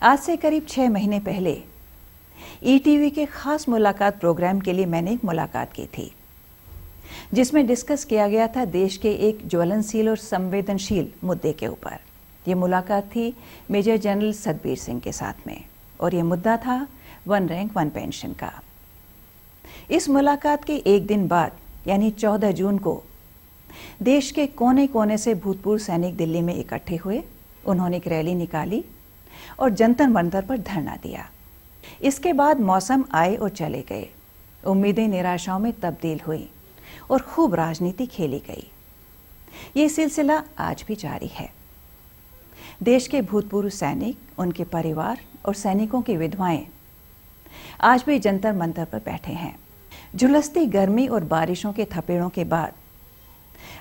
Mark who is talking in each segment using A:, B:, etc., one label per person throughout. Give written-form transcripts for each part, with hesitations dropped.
A: आज से करीब 6 महीने पहले ईटीवी के खास मुलाकात प्रोग्राम के लिए मैंने एक मुलाकात की थी, जिसमें डिस्कस किया गया था देश के एक ज्वलनशील और संवेदनशील मुद्दे के ऊपर। ये मुलाकात थी मेजर जनरल सतबीर सिंह के साथ में, और ये मुद्दा था वन रैंक वन पेंशन का। इस मुलाकात के एक दिन बाद यानी 14 जून को देश के कोने कोने से भूतपूर्व सैनिक दिल्ली में इकट्ठे हुए। उन्होंने एक रैली निकाली और जंतर मंतर पर धरना दिया। इसके बाद मौसम आए और चले गए, उम्मीदें निराशाओं में तब्दील हुई और खूब राजनीति खेली गई। ये सिलसिला आज भी जारी है। देश के भूतपूर्व सैनिक, उनके परिवार और सैनिकों की विधवाएं आज भी जंतर मंतर पर बैठे हैं। झुलसती गर्मी और बारिशों के थपेड़ों के बाद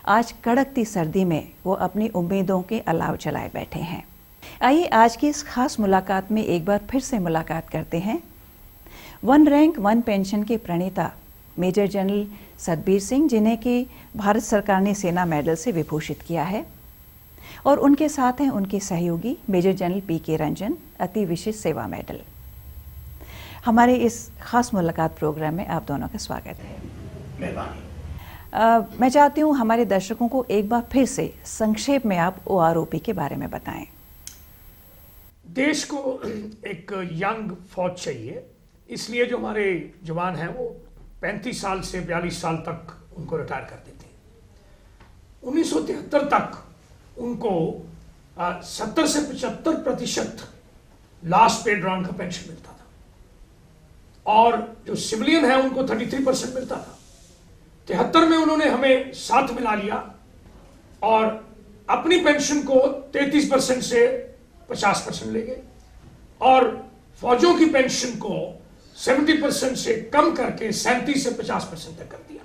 A: आज कड़कती सर्दी में वो अपनी उम्मीदों के अलाव जलाए बैठे हैं। आइए आज की इस खास मुलाकात में एक बार फिर से मुलाकात करते हैं वन रैंक वन पेंशन के प्रणेता मेजर जनरल सतबीर सिंह, जिन्हें कि भारत सरकार ने सेना मेडल से विभूषित किया है, और उनके साथ हैं उनके सहयोगी मेजर जनरल पीके रंजन, अति विशिष्ट सेवा मेडल। हमारे इस खास मुलाकात प्रोग्राम में आप दोनों का स्वागत है।
B: मेहरबानी।
A: मैं चाहती हूँ हमारे दर्शकों को एक बार फिर से संक्षेप में आप ओआरओपी के बारे में बताएं।
B: देश को एक यंग फौज चाहिए, इसलिए जो हमारे जवान हैं वो 35 साल से 42 साल तक उनको रिटायर कर देते हैं। 1973 तक उनको 70 से 75% लास्ट पेड राउंड का पेंशन मिलता था, और जो सिविलियन है उनको 33% मिलता था। 73 में उन्होंने हमें साथ मिला लिया और अपनी पेंशन को 33% से 50% ले गए, और फौजों की पेंशन को 70% से कम करके 37 से 50% तक कर दिया।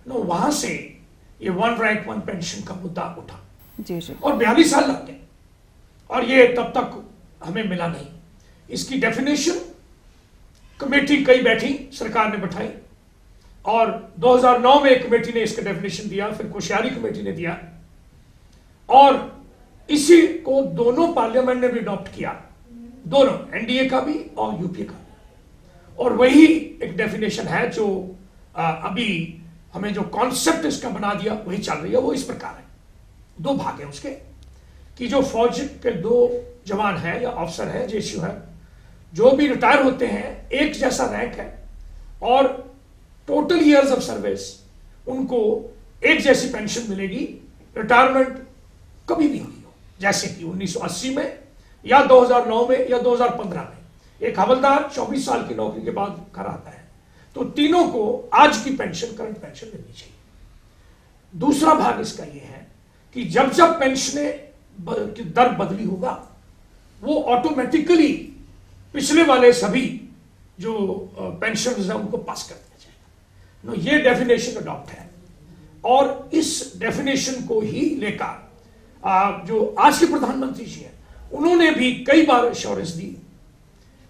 B: नो, वहां से ये वन रैंक वन पेंशन का मुद्दा उठा
A: जी जी।
B: और 42 साल लग गए, और ये तब तक हमें मिला नहीं। इसकी डेफिनेशन कमेटी कई बैठी, सरकार ने बैठाई, और 2009 में एक कमेटी ने इसका डेफिनेशन दिया, फिर कोश्यारी कमेटी ने दिया, और इसी को दोनों पार्लियामेंट ने भी अडॉप्ट किया, दोनों, एनडीए का भी और यूपीए का भी। और वही एक डेफिनेशन है जो अभी हमें जो कॉन्सेप्ट इसका बना दिया वही चल रही है। वो इस प्रकार है, 2 भाग है उसके, कि जो फौज के 2 जवान हैं या अफसर हैं, जेसीयू है, जो भी रिटायर होते हैं एक जैसा रैंक है, और टोटल ईयर्स ऑफ सर्विस उनको एक जैसी पेंशन मिलेगी, रिटायरमेंट कभी भी हुई हो, जैसे कि 1980 में या 2009 में या 2015 में एक हवलदार 24 साल की नौकरी के बाद घर आता है, तो तीनों को आज की पेंशन, करंट पेंशन मिलनी चाहिए। दूसरा भाग इसका यह है कि जब जब पेंशन की दर बदली होगा, वो ऑटोमेटिकली पिछले वाले सभी जो पेंशन है उनको पास कर दिया जाएगा। नो, ये डेफिनेशन अडॉप्ट है, और इस डेफिनेशन को ही लेकर जो आज के प्रधानमंत्री जी हैं उन्होंने भी कई बार एश्योरेंस दी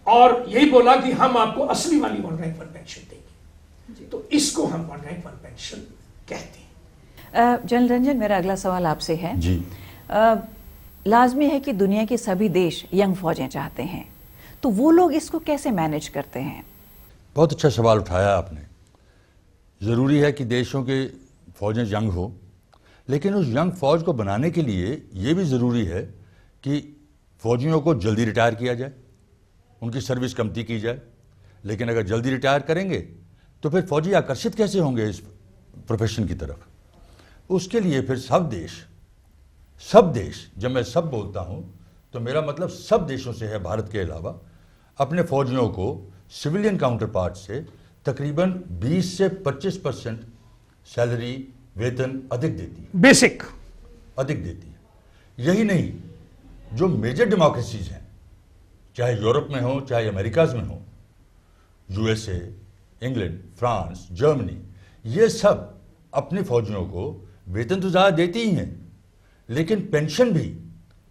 B: और यही बोला कि हम आपको असली वाली वन रैंक वन पेंशन देंगे। तो इसको हम वन रैंक वन पेंशन कहते हैं।
A: जनरल रंजन, मेरा अगला सवाल आपसे है
C: जी।
A: लाजमी है कि दुनिया के सभी देश यंग फौजें चाहते हैं, तो वो लोग इसको कैसे मैनेज करते हैं?
C: बहुत अच्छा सवाल उठाया आपने। ज़रूरी है कि देशों के फौजें यंग हो, लेकिन उस यंग फौज को बनाने के लिए ये भी ज़रूरी है कि फौजियों को जल्दी रिटायर किया जाए, उनकी सर्विस कमती की जाए। लेकिन अगर जल्दी रिटायर करेंगे तो फिर फौजी आकर्षित कैसे होंगे इस प्रोफेशन की तरफ? उसके लिए फिर सब देश, जब मैं सब बोलता हूँ तो मेरा मतलब सब देशों से है, भारत के अलावा, अपने फौजियों को सिविलियन काउंटर पार्ट से तकरीबन 20 से 25% सैलरी, वेतन अधिक देती है,
B: बेसिक
C: अधिक देती है। यही नहीं, जो मेजर डेमोक्रेसीज हैं, चाहे यूरोप में हो चाहे अमेरिकाज में हो, यूएसए, इंग्लैंड, फ्रांस, जर्मनी, ये सब अपने फौजियों को वेतन तो ज़्यादा देती ही हैं, लेकिन पेंशन भी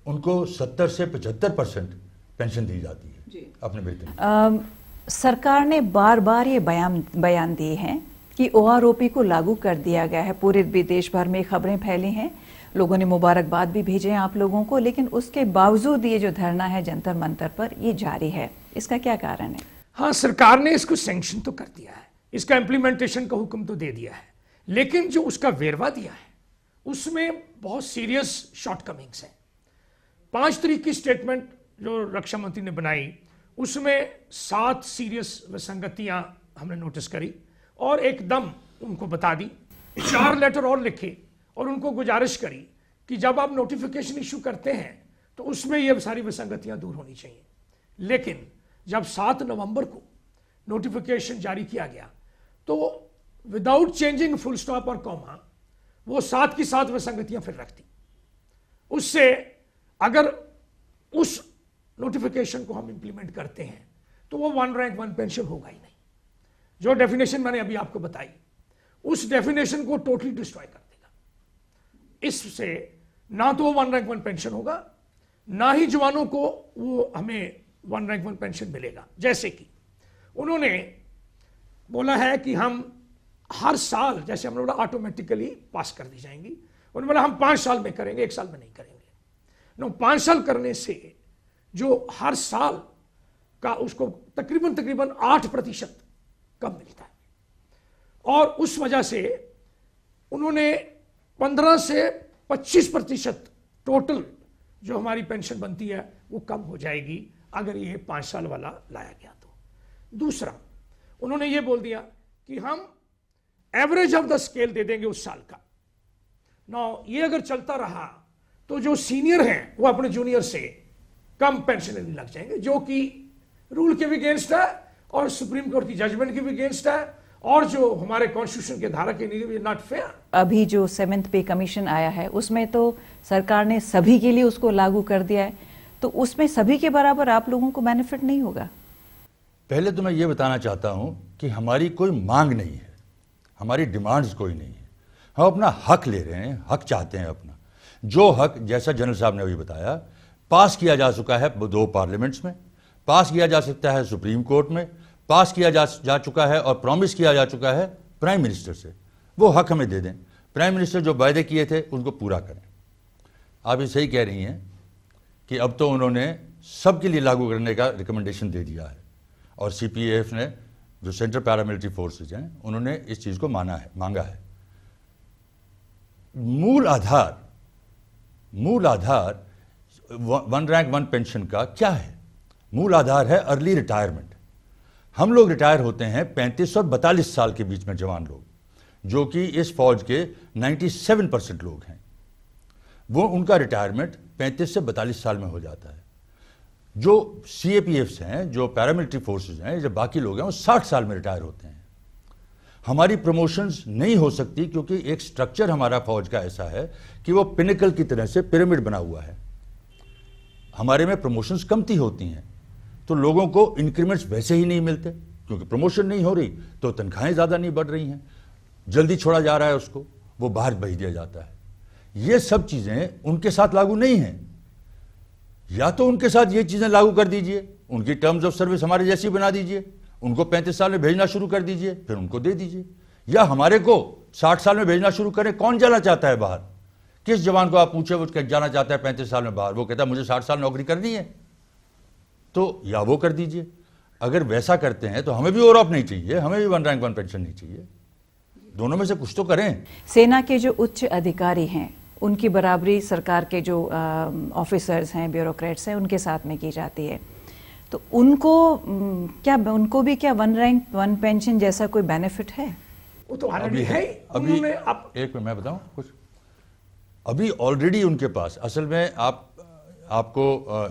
C: उनको 70 से 75% पेंशन दी जाती है अपने वेतन।
A: सरकार ने बार बार ये बयान दिए हैं कि OROP को लागू कर दिया गया है। पूरे देश भर में खबरें फैली हैं, लोगों ने मुबारकबाद भी भेजे हैं आप लोगों को, लेकिन उसके बावजूद ये जो धरना है जंतर मंतर पर, ये जारी है। इसका क्या कारण है?
B: हाँ, सरकार ने इसको सैंक्शन तो कर दिया है, इसका इम्प्लीमेंटेशन का हुक्म तो दे दिया है, लेकिन जो उसका वेरवा दिया है उसमें बहुत सीरियस शॉर्टकमिंग्स हैं। 5 तारीख की स्टेटमेंट जो रक्षा मंत्री ने बनाई उसमें 7 सीरियस विसंगतियां हमने नोटिस करी और एकदम उनको बता दी। 4 लेटर और लिखे और उनको गुजारिश करी कि जब आप नोटिफिकेशन इशू करते हैं तो उसमें ये सारी विसंगतियां दूर होनी चाहिए। लेकिन जब 7 नवंबर को नोटिफिकेशन जारी किया गया तो विदाउट चेंजिंग फुल स्टॉप और कॉमा वो 7 की 7 विसंगतियां फिर रख दी। उससे अगर उस नोटिफिकेशन को हम इंप्लीमेंट करते हैं तो वो 1 रैंक 1 पेंशन होगा ही नहीं। जो डेफिनेशन मैंने अभी आपको बताई उस डेफिनेशन को टोटली डिस्ट्रॉय कर देगा। इससे ना तो 1 रैंक 1 पेंशन होगा, ना ही जवानों को वो हमें 1 रैंक 1 पेंशन मिलेगा। जैसे कि उन्होंने बोला है कि हम हर साल, जैसे हमने बोला ऑटोमेटिकली पास कर दी जाएंगी, उन्होंने बोला हम 5 साल में करेंगे, 1 साल में नहीं करेंगे। नो, 5 साल करने से जो हर साल का उसको तकरीबन 8% कम मिलता है और उस वजह से उन्होंने 15 से 25% टोटल जो हमारी पेंशन बनती है वो कम हो जाएगी अगर ये 5 साल वाला लाया गया तो। दूसरा, उन्होंने ये बोल दिया कि हम एवरेज ऑफ द स्केल दे देंगे उस साल का। नौ, ये अगर चलता रहा तो जो सीनियर हैं वो अपने जूनियर से कम पेंशन लेने लग जाएंगे, जो कि रूल के भी अगेंस्ट है और सुप्रीम कोर्ट की जजमेंट के भी अगेंस्ट है और जो हमारे कॉन्स्टिट्यूशन के धारा के लिए नॉट फेयर।
A: अभी जो 7th पे कमीशन आया है उसमें तो सरकार ने सभी के लिए उसको लागू कर दिया है, तो उसमें सभी के बराबर आप लोगों को बेनिफिट नहीं होगा?
C: पहले तो मैं ये बताना चाहता हूं कि हमारी कोई मांग नहीं है, हमारी डिमांड्स कोई नहीं है। हम अपना हक ले रहे हैं, हक चाहते हैं अपना। जो हक, जैसा जनरल साहब ने अभी बताया, पास किया जा चुका है 2 पार्लियामेंट्स में, पास किया जा सकता है सुप्रीम कोर्ट में, पास किया जा चुका है और प्रॉमिस किया जा चुका है प्राइम मिनिस्टर से। वो हक हमें दे दें। प्राइम मिनिस्टर जो वायदे किए थे उनको पूरा करें। आप ये सही कह रही हैं कि अब तो उन्होंने सबके लिए लागू करने का रिकमेंडेशन दे दिया है और CPAF ने, जो सेंट्रल पैरामिलिट्री फोर्सेज हैं, उन्होंने इस चीज़ को मांगा है। मूल आधार 1 रैंक 1 पेंशन का क्या है? मूल आधार है अर्ली रिटायरमेंट। हम लोग रिटायर होते हैं 35 और 42 साल के बीच में, जवान लोग, जो कि इस फौज के 97% लोग हैं। वो उनका रिटायरमेंट 35 से 42 साल में हो जाता है। जो CAPFs हैं, जो पैरामिलिट्री फोर्सेज हैं, जो बाकी लोग हैं, वो 60 साल में रिटायर होते हैं। हमारी प्रमोशंस नहीं हो सकती क्योंकि एक स्ट्रक्चर हमारा फौज का ऐसा है कि वो पिनिकल की तरह से पिरामिड बना हुआ है। हमारे में प्रमोशंस कमती होती हैं तो लोगों को इंक्रीमेंट्स वैसे ही नहीं मिलते, क्योंकि प्रमोशन नहीं हो रही तो तनख्वाहें ज़्यादा नहीं बढ़ रही हैं, जल्दी छोड़ा जा रहा है उसको, वो बाहर भेज दिया जाता है। ये सब चीज़ें उनके साथ लागू नहीं हैं। या तो उनके साथ ये चीज़ें लागू कर दीजिए, उनकी टर्म्स ऑफ सर्विस हमारे जैसी बना दीजिए, उनको 35 साल में भेजना शुरू कर दीजिए, फिर उनको दे दीजिए। या हमारे को 60 साल में भेजना शुरू करें। कौन जाना चाहता है बाहर? किस जवान को आप पूछे वो जाना चाहता है 35 साल में बाहर? वो कहता है मुझे 60 साल नौकरी करनी है, तो या वो कर दीजिए। अगर वैसा करते हैं तो हमें भी OROP नहीं चाहिए, हमें भी 1 रैंक 1 पेंशन नहीं चाहिए। दोनों में से कुछ तो करें।
A: सेना के जो उच्च अधिकारी हैं उनकी बराबरी सरकार के जो ऑफिसर्स हैं, ब्यूरोक्रेट्स हैं, उनके साथ में की जाती है, तो उनको भी क्या 1 रैंक 1 पेंशन जैसा कोई बेनिफिट है?
B: वो तो ऑलरेडी है।
C: अभी एक मैं बताऊं कुछ, अभी ऑलरेडी उनके पास, असल में आपको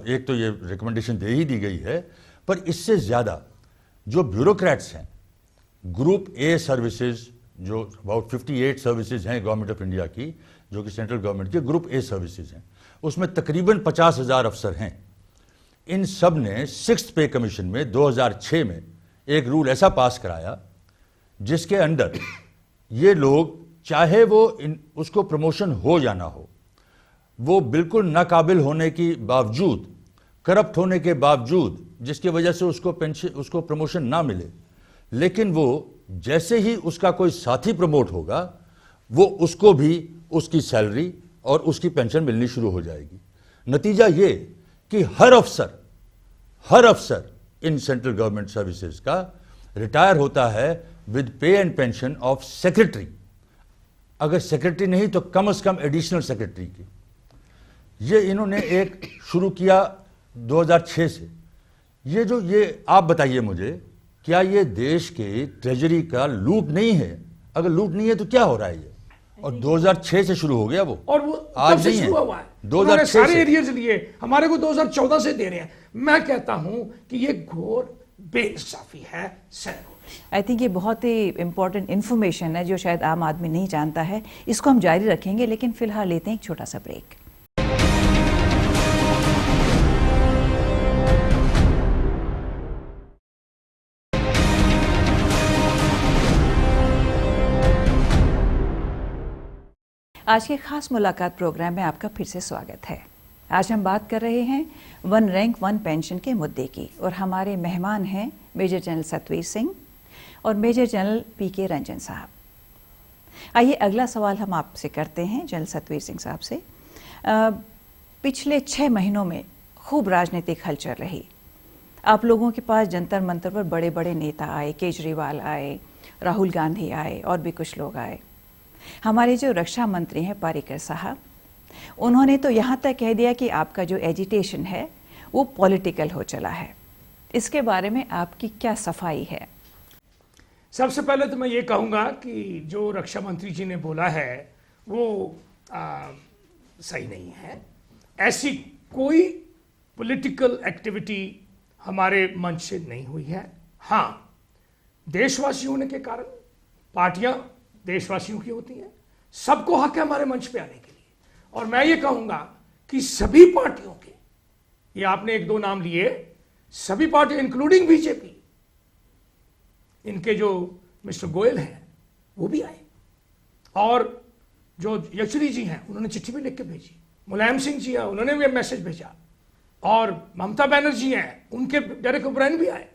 C: एक तो ये रिकमेंडेशन दे ही दी गई है, पर इससे ज़्यादा जो ब्यूरोक्रेट्स हैं, ग्रुप A सर्विसेज, जो अबाउट 58 सर्विसेज हैं गवर्नमेंट ऑफ इंडिया की, जो कि सेंट्रल गवर्नमेंट के ग्रुप A सर्विसेज हैं, उसमें तकरीबन 50,000 अफसर हैं। इन सब ने 6th पे कमीशन में 2006 में एक रूल ऐसा पास कराया जिसके अंदर ये लोग, चाहे वो उसको प्रमोशन हो या ना हो, वो बिल्कुल नाकाबिल होने के बावजूद, करप्ट होने के बावजूद, जिसकी वजह से उसको प्रमोशन ना मिले, लेकिन वो जैसे ही उसका कोई साथी प्रमोट होगा वो उसको भी उसकी सैलरी और उसकी पेंशन मिलनी शुरू हो जाएगी। नतीजा ये कि हर अफसर इन सेंट्रल गवर्नमेंट सर्विसेज का रिटायर होता है विद पे एंड पेंशन ऑफ सेक्रेटरी, अगर सेक्रेटरी नहीं तो कम से कम एडिशनल सेक्रेटरी की। ये इन्होंने एक शुरू किया 2006 से। ये आप बताइए मुझे, क्या ये देश के ट्रेजरी का लूट नहीं है? अगर लूट नहीं है तो क्या हो रहा है ये? और 2006 से शुरू हो गया वो,
B: और वो
C: आज
B: नहीं
C: नहीं
B: शुरू
C: है,
B: हुआ है।
C: 2006
B: सारे
C: से।
B: एरियाज लिए हमारे को 2014 से दे रहे हैं। मैं कहता हूं कि ये घोर बेइंसाफी है।
A: आई थिंक ये बहुत ही इंपॉर्टेंट इन्फॉर्मेशन है जो शायद आम आदमी नहीं जानता है। इसको हम जारी रखेंगे, लेकिन फिलहाल लेते हैं एक छोटा सा ब्रेक। आज के खास मुलाकात प्रोग्राम में आपका फिर से स्वागत है। आज हम बात कर रहे हैं वन रैंक वन पेंशन के मुद्दे की, और हमारे मेहमान हैं मेजर जनरल सतवीर सिंह और मेजर जनरल पीके रंजन साहब। आइए अगला सवाल हम आपसे करते हैं जनरल सतवीर सिंह साहब से। पिछले 6 महीनों में खूब राजनीतिक हलचल रही। आप लोगों के पास जंतर मंतर पर बड़े बड़े नेता आए, केजरीवाल आए, राहुल गांधी आए और भी कुछ लोग आए। हमारे जो रक्षा मंत्री हैं पारिकर साहब, उन्होंने तो यहाँ तक कह दिया कि आपका जो एजिटेशन है वो पॉलिटिकल हो चला है। इसके बारे में आपकी क्या सफाई है?
B: सबसे पहले तो मैं ये कहूँगा कि जो रक्षा मंत्री जी ने बोला है वो सही नहीं है। ऐसी कोई पॉलिटिकल एक्टिविटी हमारे मंच से नहीं हुई है। हाँ, देशवासी होने के कारण पार्टियां देशवासियों की होती हैं, सबको हक है हमारे मंच पे आने के लिए। और मैं ये कहूँगा कि सभी पार्टियों के, ये आपने 1-2 नाम लिए, सभी पार्टी इंक्लूडिंग बीजेपी, इनके जो मिस्टर गोयल हैं वो भी आए, और जो येचुरी जी हैं उन्होंने चिट्ठी भी लिख के भेजी, मुलायम सिंह जी हैं उन्होंने भी मैसेज भेजा, और ममता बनर्जी हैं उनके डेरेक ओब्रायन भी आए,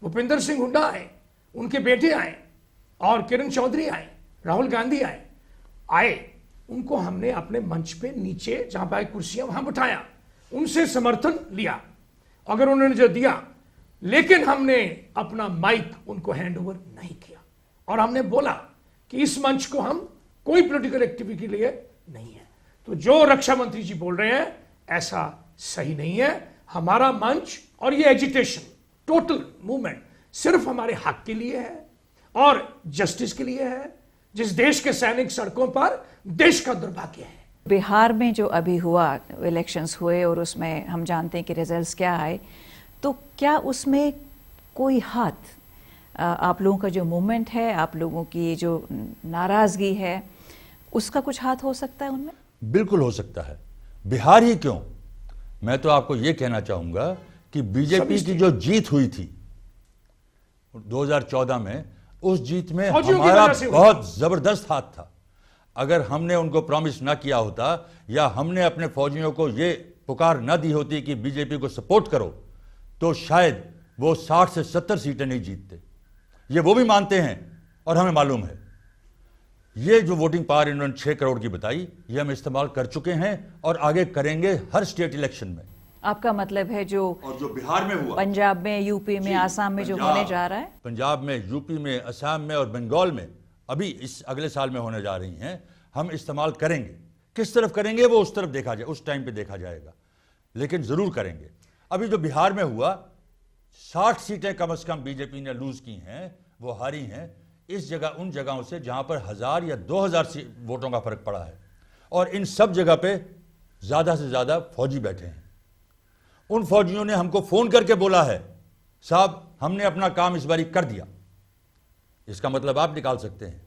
B: भूपिंदर सिंह हुड्डा आए, उनके बेटे आए, और किरण चौधरी आए, राहुल गांधी आए। उनको हमने अपने मंच पे नीचे जहां पर कुर्सियां वहां बिठाया, उनसे समर्थन लिया अगर उन्होंने जो दिया, लेकिन हमने अपना माइक उनको हैंड ओवर नहीं किया, और हमने बोला कि इस मंच को हम कोई पॉलिटिकल एक्टिविटी के लिए नहीं है। तो जो रक्षा मंत्री जी बोल रहे हैं ऐसा सही नहीं है। हमारा मंच और ये एजिटेशन, टोटल मूवमेंट सिर्फ हमारे हक के लिए है और जस्टिस के लिए है। जिस देश के सैनिक सड़कों पर, देश का दुर्भाग्य है।
A: बिहार में जो अभी हुआ, इलेक्शंस हुए और उसमें हम जानते हैं कि रिजल्ट्स क्या आए, तो क्या उसमें कोई हाथ, आप लोगों का जो मूवमेंट है, आप लोगों की जो नाराजगी है, उसका कुछ हाथ हो सकता है उनमें?
C: बिल्कुल हो सकता है। बिहार ही क्यों, मैं तो आपको यह कहना चाहूंगा कि बीजेपी की जो जीत हुई थी 2014 में, उस जीत में हमारा बहुत जबरदस्त हाथ था। अगर हमने उनको प्रॉमिस ना किया होता या हमने अपने फौजियों को ये पुकार ना दी होती कि बीजेपी को सपोर्ट करो, तो शायद वो 60 से 70 सीटें नहीं जीतते। ये वो भी मानते हैं और हमें मालूम है। ये जो वोटिंग पावर इन्होंने 6 करोड़ की बताई, ये हम इस्तेमाल कर चुके हैं और आगे करेंगे हर स्टेट इलेक्शन में।
A: आपका मतलब है जो
C: बिहार में हुआ,
A: पंजाब में, यूपी में, आसाम में जो होने जा रहा है,
C: पंजाब में, यूपी में, असम में और बंगाल में अभी इस अगले साल में होने जा रही हैं, हम इस्तेमाल करेंगे। किस तरफ करेंगे वो उस तरफ देखा जाए, उस टाइम पे देखा जाएगा, लेकिन जरूर करेंगे। अभी जो बिहार में हुआ, 60 सीटें कम से कम बीजेपी ने लूज की हैं, वो हारी हैं इस जगह, उन जगहों से जहां पर 1000 या 2000 वोटों का फर्क पड़ा है, और इन सब जगह पे ज्यादा से ज्यादा फौजी बैठे हैं। उन फौजियों ने हमको फोन करके बोला है, साहब हमने अपना काम इस बारी कर दिया। इसका मतलब आप निकाल सकते हैं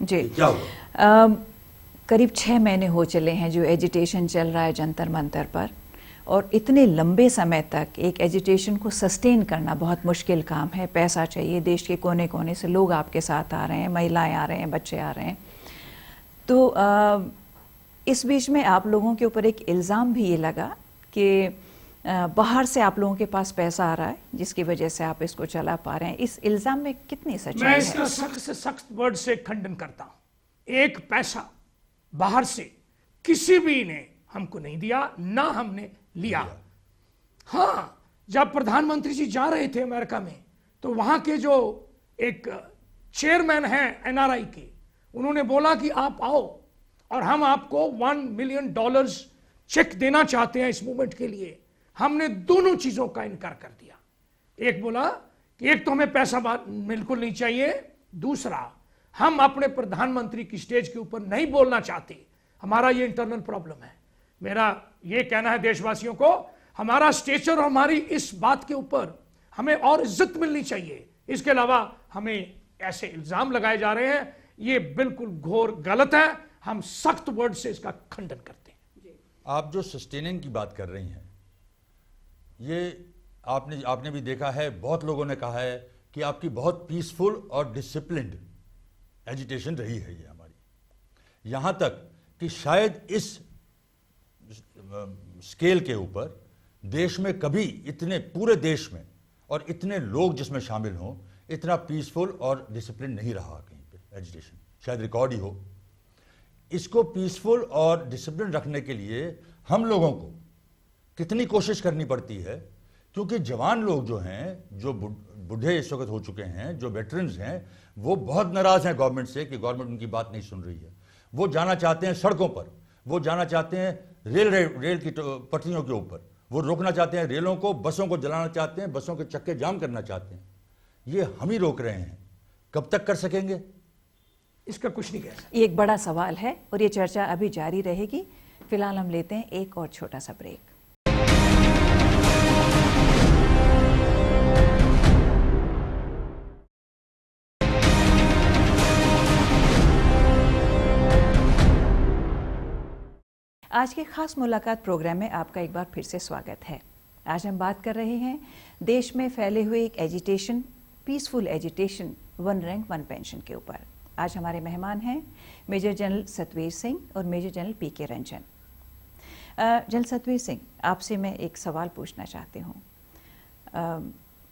A: जी।
C: क्या हुआ?
A: करीब 6 महीने हो चले हैं जो एजिटेशन चल रहा है जंतर मंतर पर, और इतने लंबे समय तक एक एजिटेशन को सस्टेन करना बहुत मुश्किल काम है। पैसा चाहिए, देश के कोने कोने से लोग आपके साथ आ रहे हैं, महिलाएं आ रहे हैं, बच्चे आ रहे हैं। तो इस बीच में आप लोगों के ऊपर एक इल्ज़ाम भी ये लगा कि बाहर से आप लोगों के पास पैसा आ रहा है जिसकी वजह से आप इसको चला पा रहे हैं, इस इल्जाम में कितनी
B: मैं
A: सच्चाई
B: इसका
A: है?
B: सख्त से सख्त वर्ड से खंडन करता हूं। एक पैसा बाहर से किसी भी ने हमको नहीं दिया, ना हमने लिया। हाँ, जब प्रधानमंत्री जी जा रहे थे अमेरिका में, तो वहां के जो एक चेयरमैन हैं एनआरआई के, उन्होंने बोला कि आप आओ और हम आपको $1 मिलियन चेक देना चाहते हैं इस मूवमेंट के लिए। हमने दोनों चीजों का इनकार कर दिया। एक बोला कि एक तो हमें पैसा बिल्कुल नहीं चाहिए, दूसरा हम अपने प्रधानमंत्री की स्टेज के ऊपर नहीं बोलना चाहते, हमारा ये इंटरनल प्रॉब्लम है। मेरा ये कहना है देशवासियों को, हमारा स्टेचर और हमारी इस बात के ऊपर हमें और इज्जत मिलनी चाहिए। इसके अलावा हमें ऐसे इल्जाम लगाए जा रहे हैं, ये बिल्कुल घोर गलत है। हम सख्त वर्ड से इसका खंडन करते हैं।
C: आप जो सस्टेनिंग की बात कर रही हैं, ये आपने भी देखा है, बहुत लोगों ने कहा है कि आपकी बहुत पीसफुल और डिसिप्लिन्ड एजिटेशन रही है ये हमारी, यहाँ तक कि शायद इस स्केल के ऊपर देश में कभी इतने पूरे देश में और इतने लोग जिसमें शामिल हों, इतना पीसफुल और डिसिप्लिन नहीं रहा कहीं पे एजिटेशन, शायद रिकॉर्ड ही हो। इसको पीसफुल और डिसिप्लिन रखने के लिए हम लोगों को कितनी कोशिश करनी पड़ती है, क्योंकि जवान लोग जो हैं, जो बूढ़े इस वक्त हो चुके हैं, जो वेटरन्स हैं, वो बहुत नाराज हैं गवर्नमेंट से कि गवर्नमेंट उनकी बात नहीं सुन रही है। वो जाना चाहते हैं सड़कों पर, वो जाना चाहते हैं रेल की पटरियों के ऊपर, वो रोकना चाहते हैं रेलों को, बसों को जलाना चाहते हैं, बसों के चक्के जाम करना चाहते हैं। ये हम ही रोक रहे हैं, कब तक कर सकेंगे?
B: इसका कुछ नहीं कह सकते।
A: ये एक बड़ा सवाल है और ये चर्चा अभी जारी रहेगी। फिलहाल हम लेते हैं एक और छोटा सा ब्रेक। आज के खास मुलाकात प्रोग्राम में आपका एक बार फिर से स्वागत है। आज हम बात कर रहे हैं देश में फैले हुए एक agitation, peaceful agitation, one rank one pension के ऊपर। आज हमारे मेहमान हैं मेजर जनरल सतवीर सिंह और मेजर जनरल पीके रंजन। जनरल सतवीर सिंह, आपसे मैं एक सवाल पूछना चाहती हूँ।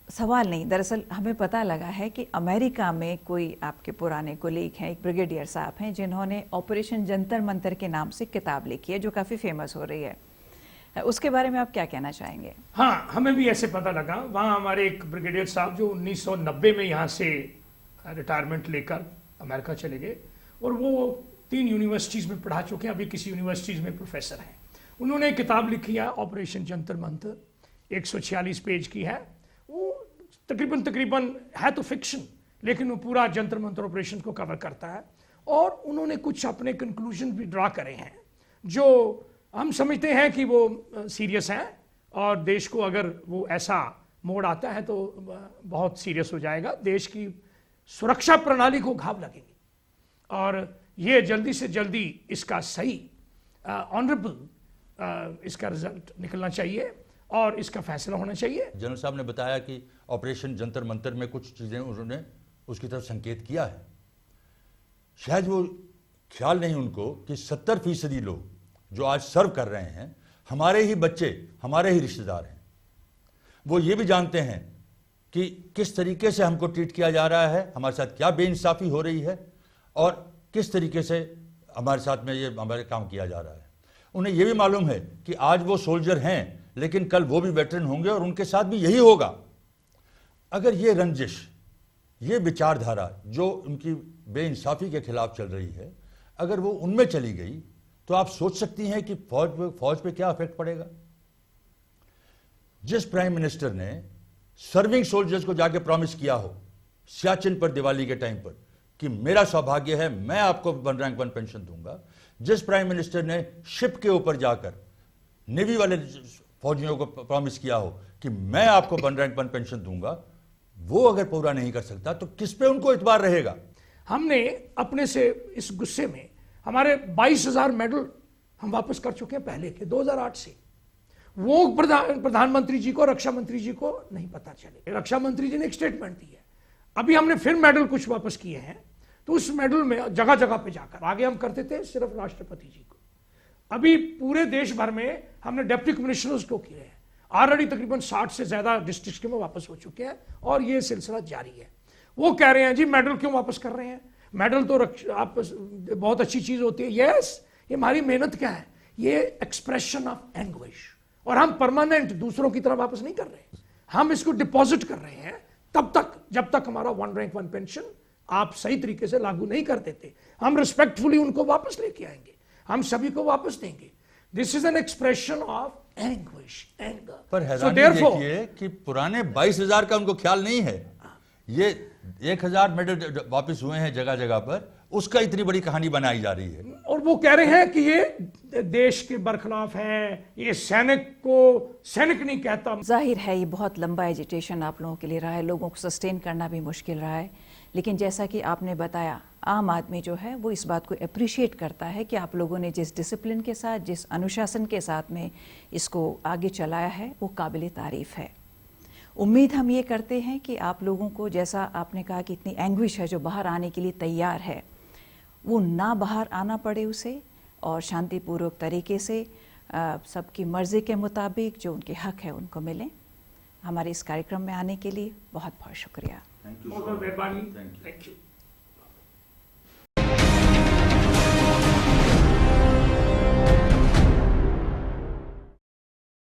A: सवाल नहीं, दरअसल हमें पता लगा है कि अमेरिका में कोई आपके पुराने कोलीग हैं, एक ब्रिगेडियर साहब हैं, जिन्होंने ऑपरेशन जंतर मंतर के नाम से किताब लिखी है जो काफ़ी फेमस हो रही है। उसके बारे में आप क्या कहना चाहेंगे?
B: हाँ, हमें भी ऐसे पता लगा। वहाँ हमारे एक ब्रिगेडियर साहब जो 1990 में यहाँ से रिटायरमेंट लेकर अमेरिका चले गए और वो 3 यूनिवर्सिटीज़ में पढ़ा चुके हैं, अभी किसी यूनिवर्सिटीज़ में प्रोफेसर हैं। उन्होंने एक किताब लिखी है ऑपरेशन जंतर मंतर, 146 पेज की है। वो तकरीबन है तो फिक्शन, लेकिन वो पूरा जंतर मंतर ऑपरेशन को कवर करता है और उन्होंने कुछ अपने कंक्लूजन भी ड्रा करे हैं जो हम समझते हैं कि वो सीरियस हैं और देश को अगर वो ऐसा मोड़ आता है तो बहुत सीरियस हो जाएगा, देश की सुरक्षा प्रणाली को घाव लगेगी और ये जल्दी से जल्दी इसका सही ऑनरेबल इसका रिजल्ट निकलना चाहिए और इसका फैसला होना चाहिए।
C: जनरल साहब ने बताया कि ऑपरेशन जंतर मंतर में कुछ चीज़ें उन्होंने उसकी तरफ संकेत किया है। शायद वो ख्याल नहीं उनको कि 70% लोग जो आज सर्व कर रहे हैं हमारे ही बच्चे, हमारे ही रिश्तेदार हैं। वो ये भी जानते हैं कि किस तरीके से हमको ट्रीट किया जा रहा है, हमारे साथ क्या बेइंसाफ़ी हो रही है और किस तरीके से हमारे साथ में ये हमारे काम किया जा रहा है। उन्हें ये भी मालूम है कि आज वो सोल्जर हैं, लेकिन कल वो भी वेटरन होंगे और उनके साथ भी यही होगा। अगर ये रंजिश, ये विचारधारा जो उनकी बेइंसाफ़ी के खिलाफ चल रही है, अगर वो उनमें चली गई तो आप सोच सकती हैं कि फौज पे क्या इफेक्ट पड़ेगा। जिस प्राइम मिनिस्टर ने सर्विंग सोल्जर्स को जाके प्रॉमिस किया हो सियाचिन पर दिवाली के टाइम पर कि मेरा सौभाग्य है, मैं आपको 1 रैंक 1 पेंशन दूंगा, जिस प्राइम मिनिस्टर ने शिप के ऊपर जाकर नेवी वाले फौजियों को प्रॉमिस किया हो कि मैं आपको 1 रैंक 1 पेंशन दूंगा, वो अगर पूरा नहीं कर सकता तो किस पे उनको इतबार रहेगा।
B: हमने अपने से इस गुस्से में हमारे 22,000 मेडल हम वापस कर चुके हैं पहले के 2008 से। वो प्रधानमंत्री जी को, रक्षा मंत्री जी को नहीं पता चले। रक्षा मंत्री जी ने एक स्टेटमेंट दी है, अभी हमने फिर मेडल कुछ वापस किए हैं, तो उस मेडल में जगह जगह पे जाकर, आगे हम करते थे सिर्फ राष्ट्रपति जी को, अभी पूरे देश भर में हमने डिप्टी कमिश्नर्स को किए हैं ऑलरेडी तकरीबन 60 से ज्यादा डिस्ट्रिक्ट में वापस हो चुके हैं और ये सिलसिला जारी है। वो कह रहे हैं जी मेडल क्यों वापस कर रहे हैं, मेडल तो आप बहुत अच्छी चीज होती है। यस, ये हमारी मेहनत क्या है, ये एक्सप्रेशन ऑफ एंग्विश, और हम परमानेंट दूसरों की तरह वापस नहीं कर रहे, हम इसको डिपॉजिट कर रहे हैं तब तक जब तक हमारा 1 रैंक 1 पेंशन आप सही तरीके से लागू नहीं कर देते। हम रिस्पेक्टफुली उनको वापस लेके आएंगे, हम सभी को वापस देंगे। This is an expression of anguish, anger.
C: पर हैरानी देखिए कि पुराने 22,000 का उनको ख्याल नहीं है, ये 1,000 मेडल वापस हुए हैं जगह जगह पर, उसका इतनी बड़ी कहानी बनाई जा रही है।
B: और वो कह रहे हैं कि ये देश के बरखिलाफ है, ये सैनिक को सैनिक नहीं कहता।
A: जाहिर है ये बहुत लंबा एजिटेशन आप लोगों के लिए रहा है, लोगों को सस्टेन करना भी मुश्किल रहा है, लेकिन जैसा कि आपने बताया आम आदमी जो है वो इस बात को अप्रिशिएट करता है कि आप लोगों ने जिस डिसिप्लिन के साथ, जिस अनुशासन के साथ में इसको आगे चलाया है वो काबिल तारीफ है। उम्मीद हम ये करते हैं कि आप लोगों को, जैसा आपने कहा कि इतनी एंग्विश है जो बाहर आने के लिए तैयार है, वो ना बाहर आना पड़े उसे, और शांतिपूर्वक तरीके से सबकी मर्ज़ी के मुताबिक जो उनके हक है उनको मिलें। हमारे इस कार्यक्रम में आने के लिए बहुत बहुत शुक्रिया।
B: बहुत बहुत मेहरबानी, थैंक यू।